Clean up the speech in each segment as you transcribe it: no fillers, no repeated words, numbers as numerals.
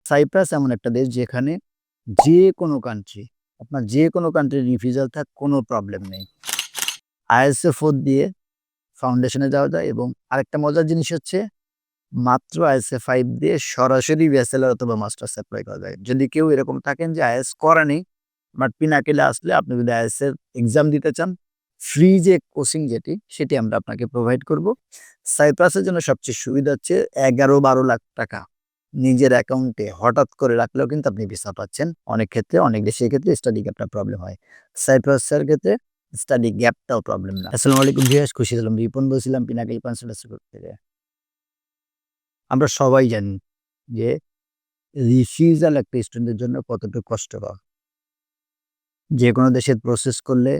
Cypress এমন একটা দেশ যেখানে যে কোনো কান্ট্রি, আপনার যে কোনো কান্ট্রির রিফিউজাল থাক কোনো প্রবলেম নেই। ISA-4 দিয়ে ফাউন্ডেশনে যাওয়া যায় এবং আরেকটা মজার জিনিস হচ্ছে মাত্র ISA-5 দিয়ে সরাসরি ব্যাচেলর অথবা মাস্টার্স এপ্লাই করা যায়। যদি কেউ এরকম থাকেন যে IELTS করেনি বাট পিনাকিলে আসলে আপনি যদি IELTS এর এক্সাম দিতে চান, ফ্রি যে কোচিং সেটি আমরা আপনাকে প্রোভাইড করব। সাইপ্রাসের জন্য সবচেয়ে সুবিধা হচ্ছে ১১-১২ লাখ টাকা নিজের অ্যাকাউন্টে হঠাৎ করে রাখলেও কিন্তু আপনি ভিসা পাচ্ছেন। অনেক ক্ষেত্রে অনেক দেশের ক্ষেত্রে স্টাডি গ্যাপটা প্রবলেম হয়। সাইপ্রাসের ক্ষেত্রে স্টাডি গ্যাপটাও প্রবলেম না। আসসালামু আলাইকুম ভিউয়ার্স, খুশি হলাম। রিপন বলছিলাম পিনাকিল কনসালটেন্সি গ্রুপ থেকে। আমরা সবাই জানি যে রিফিউজাল একটা স্টুডেন্টের জন্য কতটুকু কষ্টকর। যেকোনো দেশের প্রসেস করলে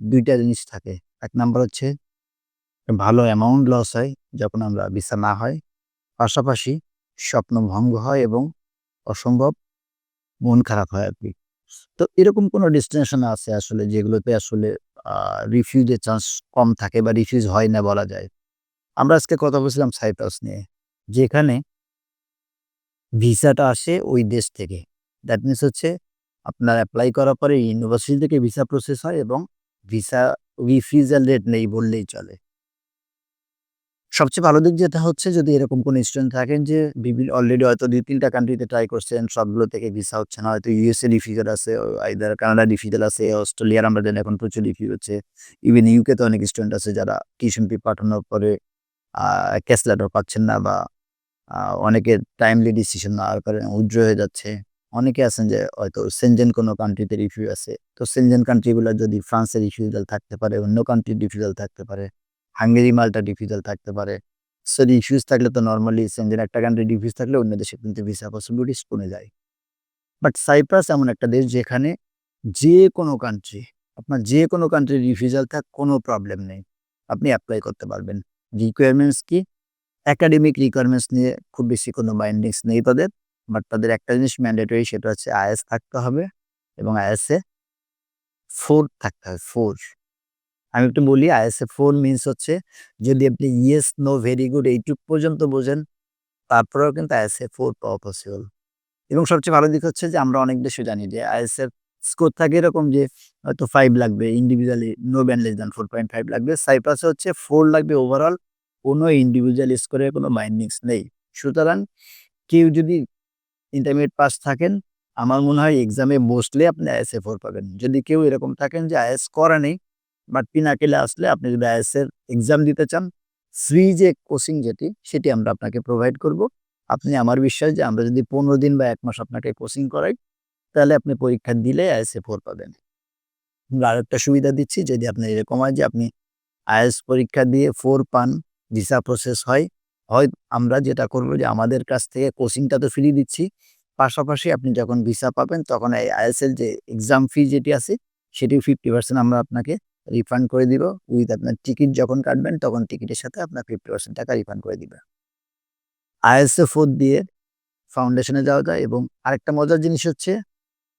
২ টা জিনিস থাকে। ১ নাম্বার হচ্ছে ভালো অ্যামাউন্ট লস হয় যখন আমরা ভিসা না হয়। পাশাপাশি স্বপ্ন ভঙ্গ হয় এবং অসম্ভব মন খারাপ হয় আরকি। তো এরকম কোনো ডেস্টিনেশন আছে আসলে যেগুলোতে আসলে আ রিফিউজ এর চান্স কম থাকে বা রিফিউজ হয় না বলা যায়। আমরা আজকে কথা বলছিলাম সাইপ্রাস নিয়ে। যেখানে ভিসাটা আসে ওই দেশ থেকে। দ্যাট মিনস হচ্ছে আপনার এপ্লাই করার পরে ইউনিভার্সিটি থেকে ভিসা প্রসেস হয় এবং ভিসা রিফিউজাল রেট নেই বললেই চলে। সবচেয়ে ভালো দিক যেটা হচ্ছে যদি এরকম কোনো স্টুডেন্ট থাকেন যে অলরেডি হয়তো ২-৩ টা কান্ট্রিতে ট্রাই করছেন, সবগুলো থেকে ভিসা হচ্ছে না। হয়তো ইউএসএ রিফিউজাল আছে, আইদার কানাডা রিফিউজাল আছে, অস্ট্রেলিয়ার আমরা জানি এখন প্রচুর রিফিউজ হচ্ছে। ইভেন ইউকে তে অনেক স্টুডেন্ট আছে যারা টিউশন ফি পাঠানোর পরে আ ক্যাশ লেটার পাচ্ছেন না বা আ অনেকের টাইমলি ডিসিশন নেওয়ার কারণে উইথড্র হয়ে যাচ্ছে। অনেকে আছেন যে হয়তো সেনজেন কোনো কান্ট্রিতে রিফিউজ আছে। তো সেনজেন কান্ট্রি গুলা যদি ফ্রান্সের রিফিউজাল থাকতে পারে, অন্য কান্ট্রির রিফিউজাল থাকতে পারে, হাঙ্গেরি, মাল্টার রিফিউজাল থাকতে পারে। সো রিফিউজ থাকলে তো নরমালি সেনজেন একটা কান্ট্রির রিফিউজ থাকলে অন্য দেশে কিন্তু ভিসা পসিবিলিটিস কমে যায়। বাট সাইপ্রাস এমন একটা দেশ যেখানে যেকোনো কান্ট্রি, আপনার যেকোনো কান্ট্রির রিফিউজাল থাক কোনো প্রবলেম নেই। আপনি এপ্লাই করতে পারবেন। রিকোয়ারমেন্টস কি? একাডেমিক রিকোয়ারমেন্টস নিয়ে খুব বেশি কোনো বাইন্ডিংস নেই তাদের। বাট তাদের একটা জিনিস ম্যান্ডেটরি সেটা হচ্ছে IELTS থাকতে হবে এবং IELTS এ 4 থাকতে হবে 4। আমি একটু বলি IELTS এ 4 মিনস হচ্ছে যদি আপনি ইয়েস, নো, ভেরি গুড এইটুক পর্যন্ত বোঝেন তারপরেও কিন্তু IELTS এ 4 পাওয়া পসিবল। এবং সবচেয়ে ভালো দিক হচ্ছে যে আমরা অনেক দেশে জানি যে IELTS এর স্কোর থাকে এরকম যে হয়তো 5 লাগবে individually no band less than 4.5 লাগবে। সাইপ্রাসে হচ্ছে 4 লাগবে ওভারঅল। কোনো ইন্ডিভিজুয়াল স্কোরের কোনো বাইন্ডিংস নেই। সুতরাং কেউ যদি ইন্টারমিডিয়েট পাস থাকেন, আমার মনে হয় এক্সামে বসলে আপনি IELTS এ 4 পাবেন। যদি কেউ এরকম থাকেন যে IELTS করা নেই, বাট পিনাকিলে আসলে আপনি যদি IELTS এর এক্সাম দিতে চান, ফ্রি যে কোচিং সেটি আমরা আপনাকে প্রোভাইড করব। আপনি আমার বিশ্বাস যে আমরা যদি ১৫ দিন বা ১ মাস আপনাকে কোচিং করাই, তাহলে আপনি পরীক্ষা দিলে IELTS এ 4 পাবেন। আমরা আরেকটা সুবিধা দিচ্ছি যদি আপনার এরকম হয় যে আপনি IELTS পরীক্ষা দিয়ে 4 পান, ভিসা প্রসেস হয়। হয় আমরা যেটা করব যে আমাদের কাছ থেকে কোচিংটা তো ফ্রি দিচ্ছি। পাশাপাশি আপনি যখন ভিসা পাবেন তখন এই IELTS এর যে এক্সাম ফি যেটি আছে সেটিও 50% আমরা আপনাকে রিফান্ড করে দিব। উইথ আপনার টিকিট যখন কাটবেন তখন টিকিটের সাথে আপনার 50% টাকা রিফান্ড করে দিবে। IELTS এ 4 দিয়ে ফাউন্ডেশনে যাওয়া যায় এবং আরেকটা মজার জিনিস হচ্ছে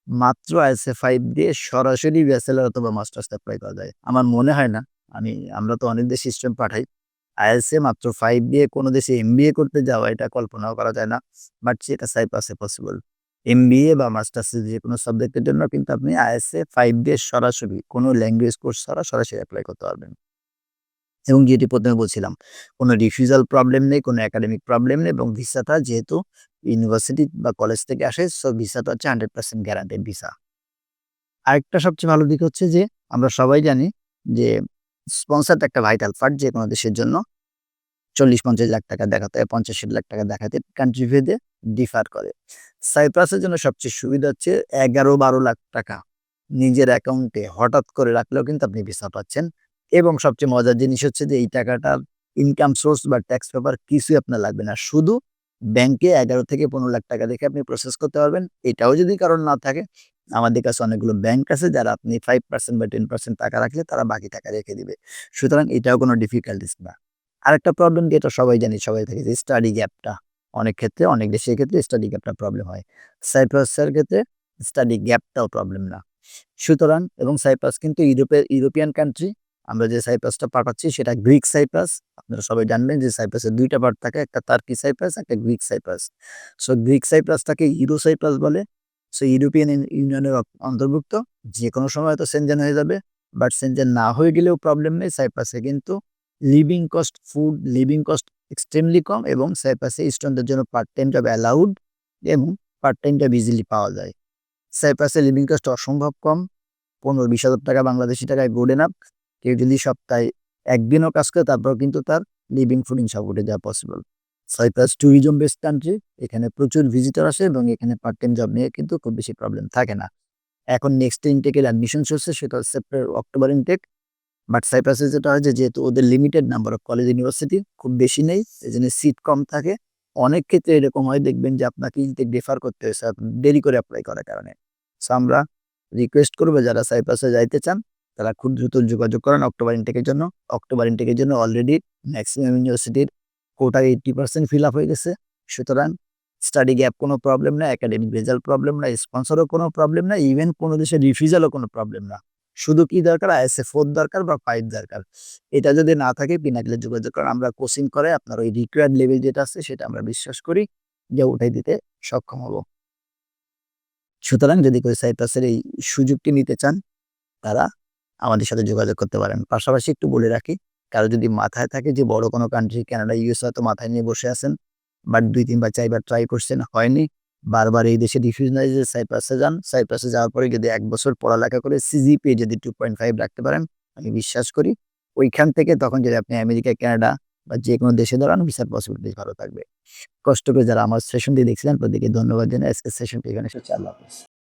মাত্র ISA-5 দিয়ে সরাসরি ব্যাচেলর অথবা মাস্টার্স এপ্লাই করা যায়। আমার মনে হয় না আমরা তো অনেক দেশে স্টুডেন্ট পাঠাই। IELTS-এ মাত্র 5 দিয়ে কোনো দেশে MBA করতে যাওয়া এটা কল্পনাও করা যায় না। বাট সেটা সাইপ্রাসে পসিবল। MBA বা মাস্টার্সের যেকোনো সাবজেক্টের জন্য কিন্তু আপনি ISA-5 দিয়ে সরাসরি কোনো ল্যাঙ্গুয়েজ কোর্স ছাড়া সরাসরি এপ্লাই করতে পারবেন। এবং যেটি ১ম এ বলছিলাম, কোনো রিফিউজাল প্রবলেম নেই, কোনো একাডেমিক প্রবলেম নেই এবং ভিসাটা যেহেতু ইউনিভার্সিটি বা কলেজ থেকে আসে সো ভিসাটা হচ্ছে 100% গ্যারান্টেড ভিসা। আরেকটা সবচেয়ে ভালো দিক হচ্ছে যে আমরা সবাই জানি যে স্পন্সরড একটা ভাইটাল পার্ট যেকোনো দেশের জন্য ৪০-৫০ লাখ টাকা দেখাতে হয়, ৫০-৬০ লাখ টাকা দেখাতে কান্ট্রি ভেদে ডিফার করে। সাইপ্রাসের জন্য সবচেয়ে সুবিধা হচ্ছে ১১-১২ লাখ টাকা নিজের অ্যাকাউন্টে হঠাৎ করে রাখলেও কিন্তু আপনি ভিসা পাচ্ছেন এবং সবচেয়ে মজার জিনিস হচ্ছে যে এই টাকাটার ইনকাম সোর্স বা ট্যাক্স পেপার কিছুই আপনার লাগবে না। শুধু ব্যাংকে ১১ থেকে ১৫ লাখ টাকা রেখে আপনি প্রসেস করতে পারবেন। এটাও যদি কারোর না থাকে, আমাদের কাছে অনেকগুলো ব্যাংক আছে যারা আপনি 5% বা 10% টাকা রাখলে তারা বাকি টাকা রেখে দিবে। সুতরাং এটাও কোনো ডিফিকাল্টিস না। আরেকটা প্রবলেম যেটা সবাই জানি সবাই থেকে যে স্টাডি গ্যাপটা। অনেক ক্ষেত্রে অনেক দেশের ক্ষেত্রে স্টাডি গ্যাপটা প্রবলেম হয়। সাইপ্রাসের ক্ষেত্রে স্টাডি গ্যাপটাও প্রবলেম না। সুতরাং এবং সাইপ্রাস কিন্তু ইউরোপিয়ান কান্ট্রি। আমরা যে সাইপ্রাসটা পাঠাচ্ছি সেটা গ্রিক সাইপ্রাস। আপনারা সবাই জানবেন যে সাইপ্রাসের ২ টা পার্ট থাকে। একটা টার্কি সাইপ্রাস, একটা গ্রিক সাইপ্রাস। সো গ্রিক সাইপ্রাসটাকে ইউরো সাইপ্রাস বলে। সো ইউরোপিয়ান ইউনিয়নের অন্তর্ভুক্ত। যেকোনো সময় হয়তো সেনজেন হয়ে যাবে। বাট সেনজেন না হয়ে গেলেও প্রবলেম নেই। সাইপ্রাসে কিন্তু living cost, food living cost extremely কম এবং সাইপ্রাসে স্টুডেন্টদের জন্য পার্ট টাইম জব অ্যালাউড এবং পার্ট টাইম জব ইজিলি পাওয়া যায়। সাইপ্রাসে লিভিং কস্ট অসম্ভব কম। ১৫-২০ হাজার টাকা বাংলাদেশী টাকায় গুড এনাফ। কেউ যদি সপ্তাহে ১ দিনও কাজ করে তারপরেও কিন্তু তার লিভিং, ফুডিং সব উঠে যাওয়া possible. Cyprus tourism based country. এখানে প্রচুর ভিজিটর আসে এবং এখানে পার্ট টাইম জব নিয়ে কিন্তু খুব বেশি প্রবলেম থাকে না। এখন নেক্সট ইনটেকের অ্যাডমিশন চলছে সেটা হচ্ছে অক্টোবর ইনটেক। বাট সাইপ্রাসে যেটা হয় যে যেহেতু ওদের limited number of college university খুব বেশি নেই। এজন্য সিট কম থাকে। অনেক ক্ষেত্রে এরকম হয় দেখবেন যে আপনাকে ইনটেক ডিফার করতে হয়েছে দেরি করে এপ্লাই করার কারণে। সো আমরা রিকোয়েস্ট করব যারা সাইপ্রাসে যাইতে চান তারা খুব দ্রুত যোগাযোগ করেন অক্টোবর ইনটেকের জন্য। অক্টোবর ইনটেকের জন্য অলরেডি ম্যাক্সিমাম ইউনিভার্সিটির কোটার 80% ফিল আপ হয়ে গেছে। সুতরাং স্টাডি গ্যাপ কোনো প্রবলেম না, একাডেমিক রেজাল্ট প্রবলেম না, স্পন্সরও কোনো প্রবলেম না, ইভেন কোনো দেশের রিফিউজালও কোনো প্রবলেম না। শুধু কি দরকার? ISA 4 দরকার বা 5 দরকার। এটা যদি না থাকে পিনাকিলে যোগাযোগ করেন। আমরা কোচিং করে আপনার ওই রিকোয়ার্ড লেভেল যেটা আছে সেটা আমরা বিশ্বাস করি যে ওটাই দিতে সক্ষম হব। সুতরাং যদি কেউ সাইপ্রাসের এই সুযোগটি নিতে চান তারা আমাদের সাথে যোগাযোগ করতে পারেন। পাশাপাশি একটু বলে রাখি, কারো যদি মাথায় থাকে যে বড় কোনো কান্ট্রি কানাডা, ইউএস হয়তো মাথায় নিয়ে বসে আছেন। বাট ২-৩ বার ৪ বার ট্রাই করছেন, হয়নি। বারবার এই দেশে ডিফিউজ নাই যে সাইপ্রাসে যান। সাইপ্রাসে যাওয়ার পরে যদি ১ বছর পড়ালেখা করে সিজিপিএ যদি 2.5 রাখতে পারেন, আমি বিশ্বাস করি ওইখান থেকে তখন যদি আপনি আমেরিকা, কানাডা বা যেকোনো দেশে দাঁড়ান ভিসার পসিবিলিটি ভালো থাকবে। কষ্ট করে যারা আমার সেশনটি দেখছিলেন প্রত্যেককে ধন্যবাদ জানাই। আজকের সেশনটি এখানে শেষ। আল্লাহ হাফেজ।